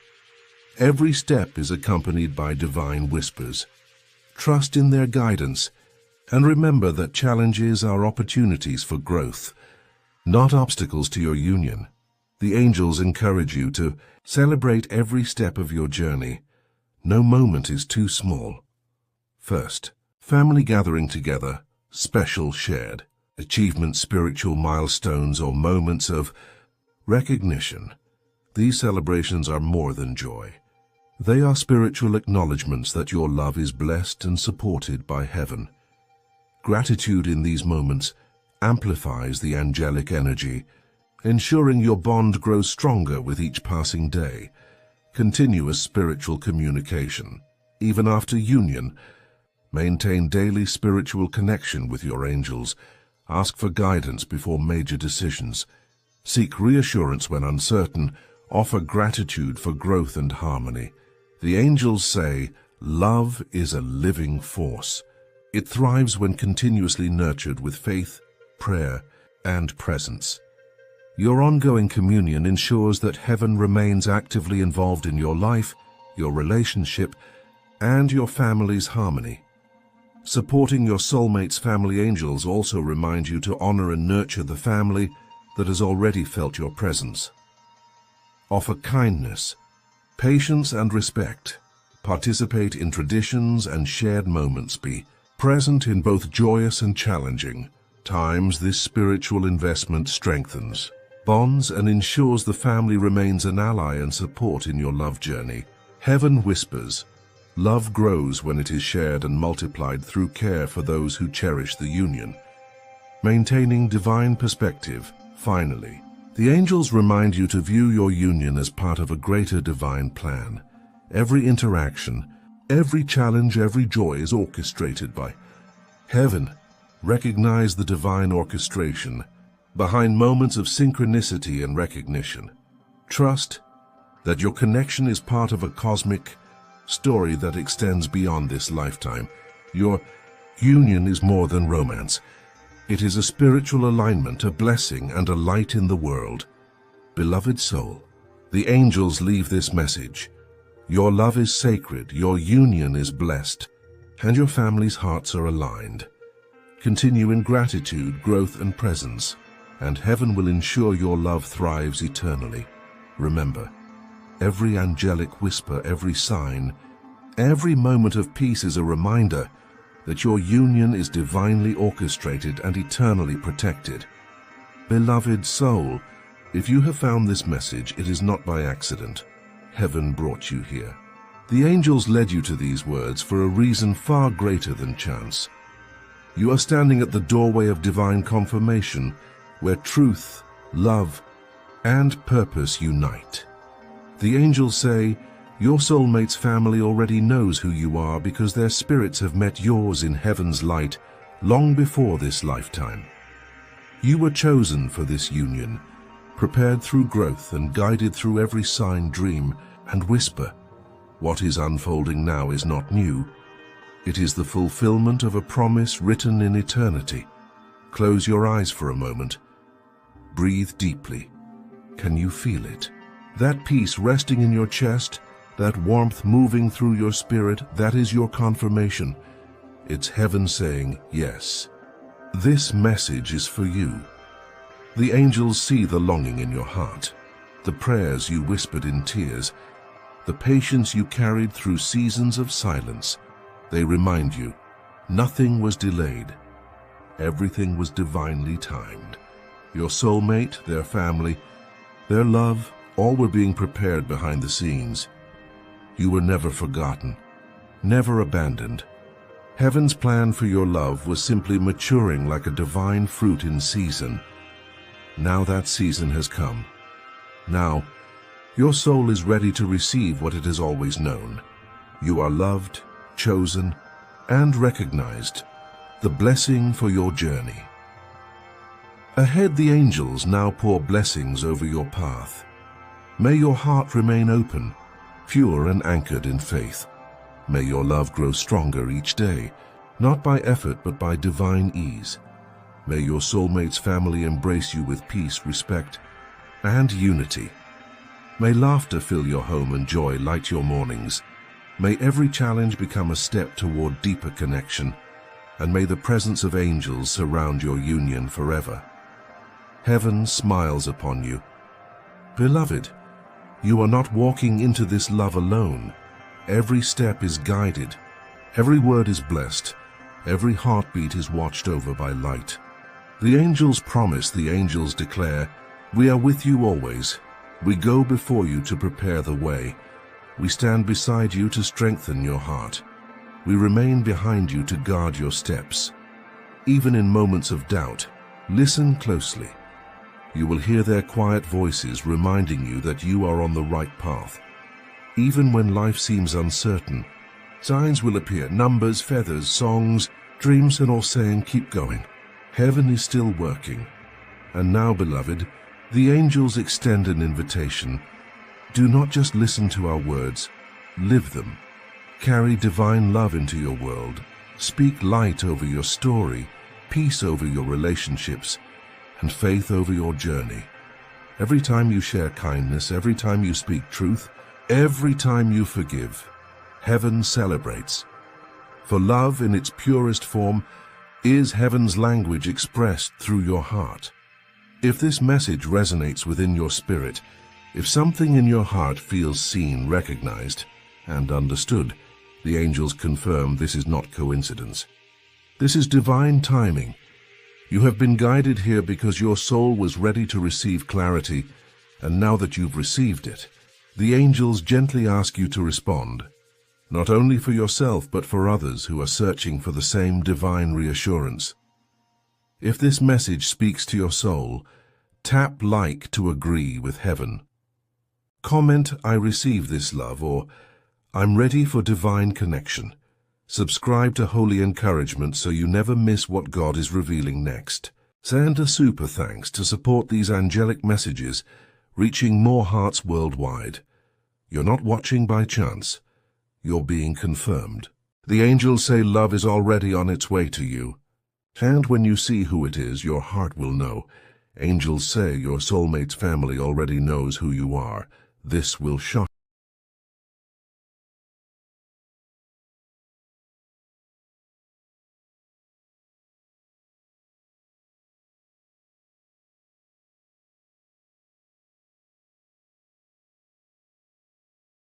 Every step is accompanied by divine whispers. Trust in their guidance, and remember that challenges are opportunities for growth, not obstacles to your union. The angels encourage you to celebrate every step of your journey. No moment is too small. First, family gathering together, special shared achievements, spiritual milestones, or moments of recognition. These celebrations are more than joy. They are spiritual acknowledgments that your love is blessed and supported by heaven. Gratitude in these moments amplifies the angelic energy, ensuring your bond grows stronger with each passing day. Continuous spiritual communication. Even after union, maintain daily spiritual connection with your angels. Ask for guidance before major decisions. Seek reassurance when uncertain. Offer gratitude for growth and harmony. The angels say, love is a living force. It thrives when continuously nurtured with faith, prayer, and presence. Your ongoing communion ensures that heaven remains actively involved in your life, your relationship, and your family's harmony. Supporting your soulmate's family angels also remind you to honor and nurture the family that has already felt your presence. Offer kindness, patience, and respect. Participate in traditions and shared moments. Be present in both joyous and challenging times. This spiritual investment strengthens bonds and ensures the family remains an ally and support in your love journey. Heaven whispers, love grows when it is shared and multiplied through care for those who cherish the union. Maintaining divine perspective. Finally, the angels remind you to view your union as part of a greater divine plan. Every interaction, every challenge, every joy is orchestrated by heaven. Recognize the divine orchestration behind moments of synchronicity and recognition. Trust that your connection is part of a cosmic story that extends beyond this lifetime. Your union is more than romance. It is a spiritual alignment, a blessing, and a light in the world. Beloved soul, the angels leave this message. Your love is sacred, your union is blessed, and your family's hearts are aligned. Continue in gratitude, growth, and presence, and heaven will ensure your love thrives eternally. Remember, every angelic whisper, every sign, every moment of peace is a reminder that your union is divinely orchestrated and eternally protected. Beloved soul, if you have found this message, it is not by accident. Heaven brought you here. The angels led you to these words for a reason far greater than chance. You are standing at the doorway of divine confirmation, where truth, love, and purpose unite. The angels say, your soulmate's family already knows who you are because their spirits have met yours in heaven's light long before this lifetime. You were chosen for this union, prepared through growth and guided through every sign, dream, and whisper. What is unfolding now is not new. It is the fulfillment of a promise written in eternity. Close your eyes for a moment. Breathe deeply. Can you feel it? That peace resting in your chest, that warmth moving through your spirit, that is your confirmation. It's heaven saying yes. This message is for you. The angels see the longing in your heart, the prayers you whispered in tears, the patience you carried through seasons of silence. They remind you, nothing was delayed. Everything was divinely timed. Your soulmate, their family, their love, all were being prepared behind the scenes. You were never forgotten, never abandoned. Heaven's plan for your love was simply maturing like a divine fruit in season. Now that season has come. Now, your soul is ready to receive what it has always known. You are loved, chosen, and recognized. The blessing for your journey. Ahead, the angels now pour blessings over your path. May your heart remain open, pure and anchored in faith. May your love grow stronger each day, not by effort but by divine ease. May your soulmate's family embrace you with peace, respect, and unity. May laughter fill your home and joy light your mornings. May every challenge become a step toward deeper connection, and may the presence of angels surround your union forever. Heaven smiles upon you. Beloved, you are not walking into this love alone. Every step is guided, every word is blessed, every heartbeat is watched over by light. The angels promise, the angels declare, we are with you always. We go before you to prepare the way. We stand beside you to strengthen your heart. We remain behind you to guard your steps. Even in moments of doubt, listen closely. You will hear their quiet voices reminding you that you are on the right path. Even when life seems uncertain, signs will appear, numbers, feathers, songs, dreams, and all saying, keep going. Heaven is still working. And now, beloved, the angels extend an invitation. Do not just listen to our words, live them. Carry divine love into your world. Speak light over your story, peace over your relationships, and faith over your journey. Every time you share kindness, every time you speak truth, every time you forgive, heaven celebrates. For love in its purest form is heaven's language expressed through your heart. If this message resonates within your spirit, if something in your heart feels seen, recognized, and understood, the angels confirm this is not coincidence. This is divine timing. You have been guided here because your soul was ready to receive clarity, and now that you've received it, the angels gently ask you to respond, not only for yourself but for others who are searching for the same divine reassurance. If this message speaks to your soul, tap like to agree with heaven. Comment, I receive this love, or I'm ready for divine connection. Subscribe to Holy Encouragement so you never miss what God is revealing next. Send a super thanks to support these angelic messages, reaching more hearts worldwide. You're not watching by chance. You're being confirmed. The angels say love is already on its way to you. And when you see who it is, your heart will know. Angels say your soulmate's family already knows who you are. This will shock